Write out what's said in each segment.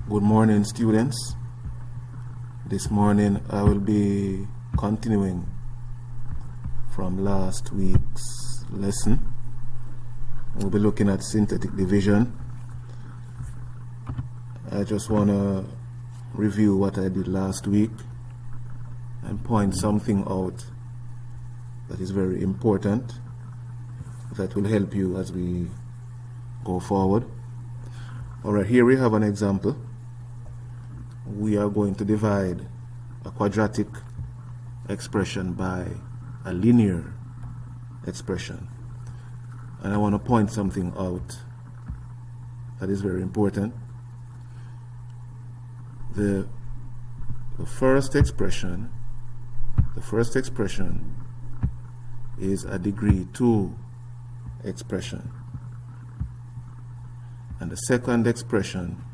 Good morning, students. This morning I will be continuing from last week's lesson. We'll be looking at synthetic division. I just want to review what I did last week and point something out that is very important that will help you as we go forward. Alright, here we have an example. We are going to divide a quadratic expression by a linear expression. And I want to point something out that is very important. The first expression is a degree 2 expression. And the second expression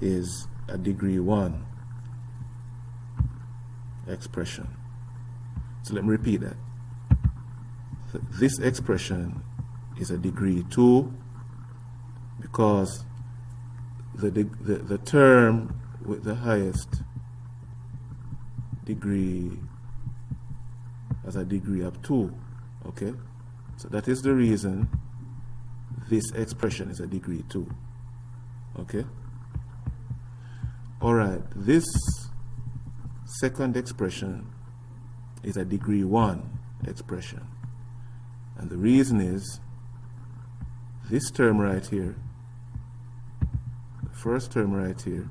is a degree 1 expression. So let me repeat that. So this expression is a degree 2 because the term with the highest degree has a degree of 2. Okay? So that is the reason this expression is a degree 2. Okay? Alright, this second expression is a degree 1 expression. And the reason is this term right here, the first term right here,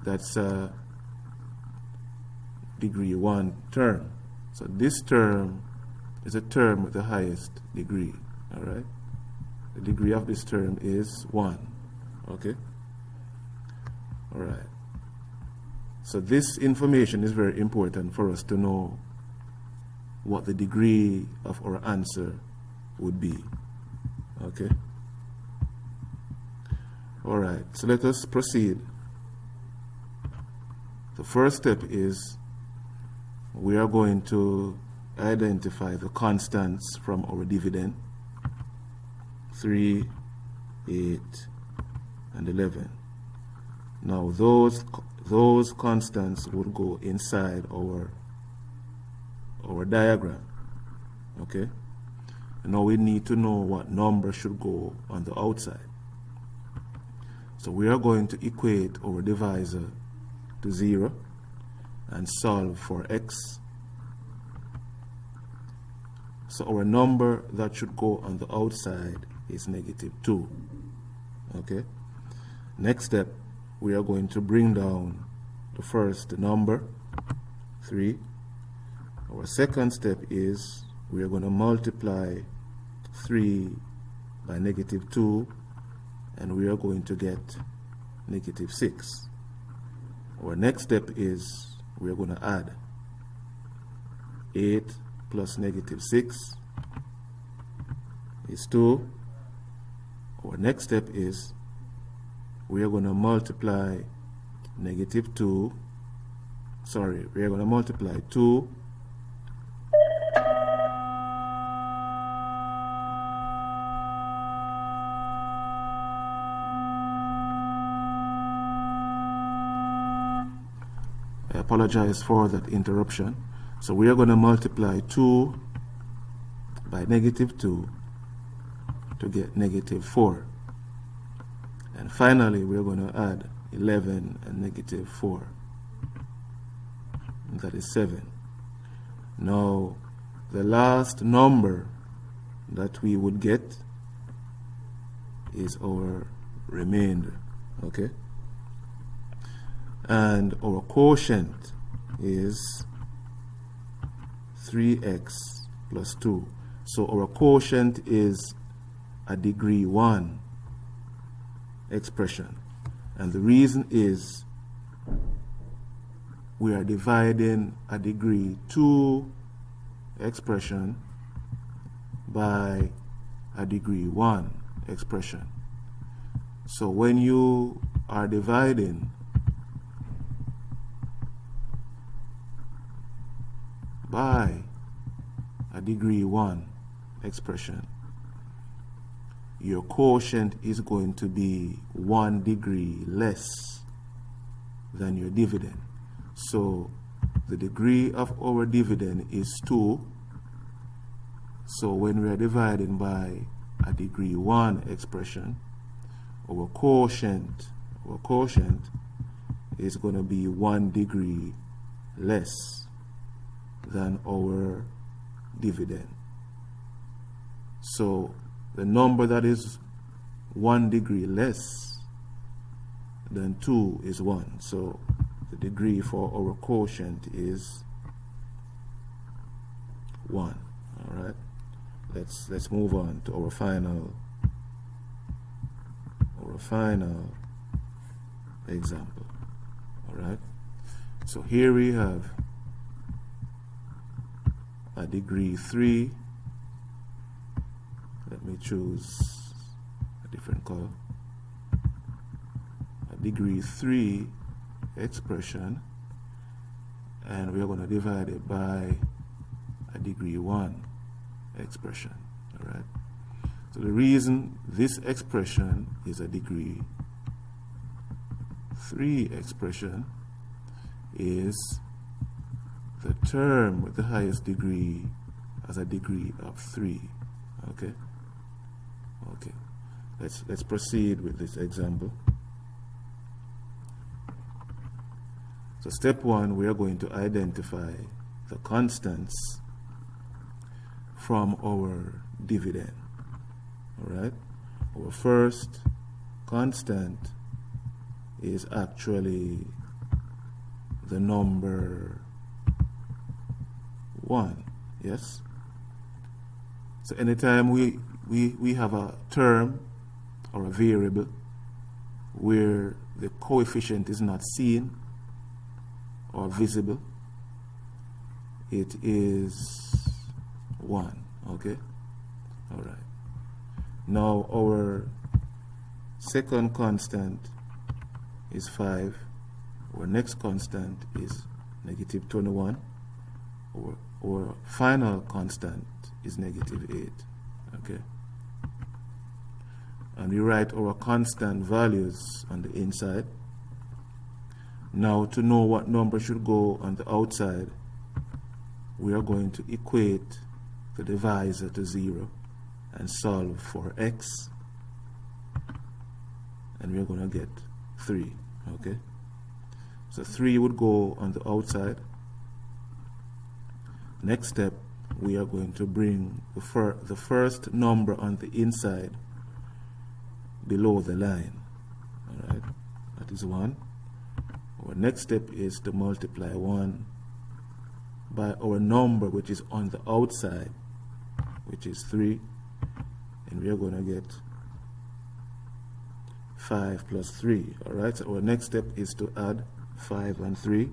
that's a degree 1 term. So this term is a term with the highest degree. Alright? The degree of this term is 1. Okay? Alright. So this information is very important for us to know what the degree of our answer would be. Okay? Alright, so let us proceed. The first step is we are going to identify the constants from our dividend. 3, 8, and 11. Now those constants would go inside our diagram. Okay? And now we need to know what number should go on the outside. So we are going to equate our divisor to 0 and solve for x. So our number that should go on the outside is -2. Okay? Next step, we are going to bring down the first number, 3. Our second step is we are going to multiply 3 by -2, and we are going to get -6. Our next step is we are going to add 8 plus -6 is 2. Our next step is we are going to multiply we are going to multiply 2 I apologize for that interruption. So we are going to multiply 2 by -2 to get -4. And finally, we're going to add 11 and -4. And that is 7. Now, the last number that we would get is our remainder. Okay? And our quotient is 3x plus 2. So our quotient is a degree 1 expression. And the reason is we are dividing a degree 2 expression by a degree 1 expression. So when you are dividing by a degree 1 expression, your quotient is going to be 1 degree less than your dividend. So the degree of our dividend is 2. So when we are dividing by a degree 1 expression, our quotient is going to be 1 degree less than our dividend. So the number that is 1 degree less than 2 is 1. So the degree for our quotient is 1. All right. Let's move on to our final example. All right. So here we have a degree 3. Let me choose a different color. A degree 3 expression, and we are going to divide it by a degree 1 expression. All right. So the reason this expression is a degree 3 expression is the term with the highest degree has a degree of 3. Okay. Okay. Let's proceed with this example. So step 1, we are going to identify the constants from our dividend. All right. Our first constant is actually the number 1. Yes. So anytime we have a term or a variable where the coefficient is not seen or visible, it is 1. Okay. All right. Now our second constant is 5. Our next constant is negative 21. Our final constant is negative 8. Okay. And we write our constant values on the inside. Now, to know what number should go on the outside, we are going to equate the divisor to 0 and solve for x, and we're going to get 3. Okay. So 3 would go on the outside. Next step, we are going to bring the first number on the inside below the line. All right. That is 1. Our next step is to multiply 1 by our number which is on the outside, which is 3, and we are going to get 5 plus 3. All right. So our next step is to add 5 and 3.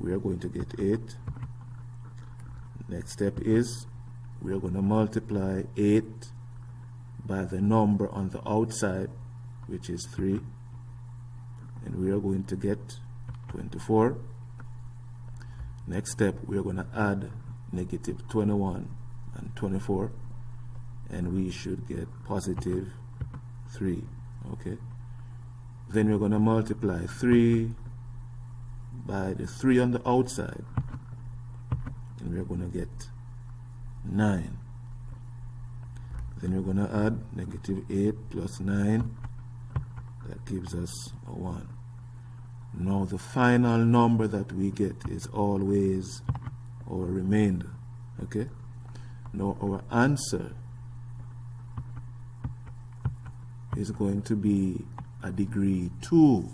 We are going to get 8. Next step is we are going to multiply 8 by the number on the outside, which is 3, and we are going to get 24. Next step, we are going to add negative 21 and 24, and we should get positive 3. Okay. Then we're going to multiply 3 by the 3 on the outside, and we're going to get 9. Then we're going to add negative 8 plus 9. That gives us a 1. Now the final number that we get is always our remainder. Okay. Now our answer is going to be a degree 2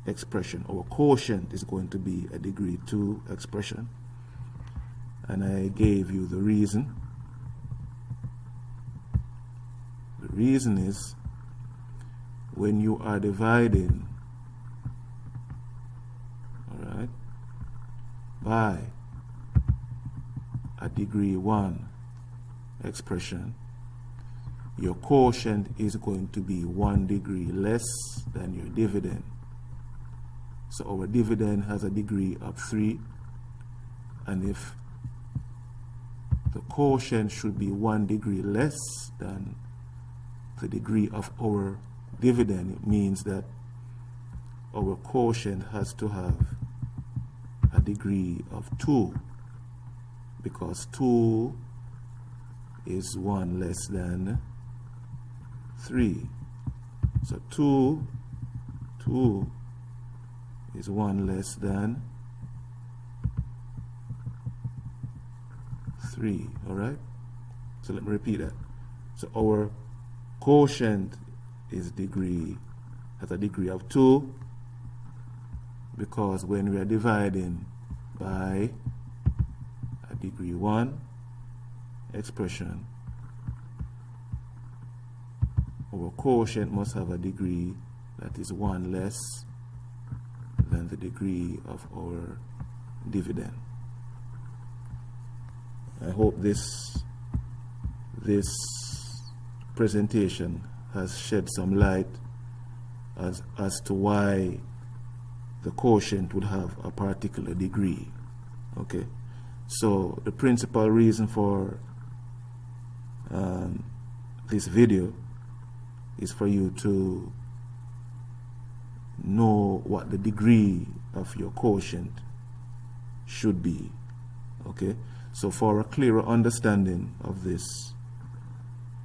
expression. Our quotient is going to be a degree 2 expression. And I gave you the reason. The reason is when you are dividing, all right, by a degree 1 expression, your quotient is going to be 1 degree less than your dividend. So our dividend has a degree of 3, and if the quotient should be 1 degree less than the degree of our dividend, it means that our quotient has to have a degree of 2, because 2 is 1 less than 3. So 2 is 1 less than 3. All right, so let me repeat that. So our quotient has a degree of 2, because when we are dividing by a degree 1 expression, our quotient must have a degree that is 1 less than the degree of our dividend. I hope this presentation has shed some light as to why the quotient would have a particular degree. Okay, so the principal reason for this video is for you to know what the degree of your quotient should be. Okay, so for a clearer understanding of this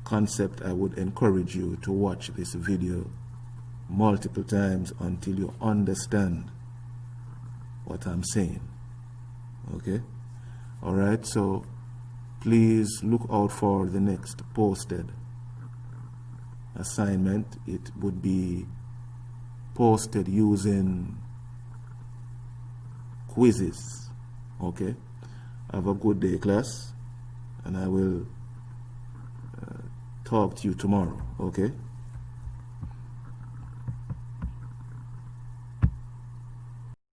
concept, I would encourage you to watch this video multiple times until you understand what I'm saying. Okay, all right, so please look out for the next posted assignment. It would be posted using quizzes. Okay, have a good day, class, and I will talk to you tomorrow. Okay.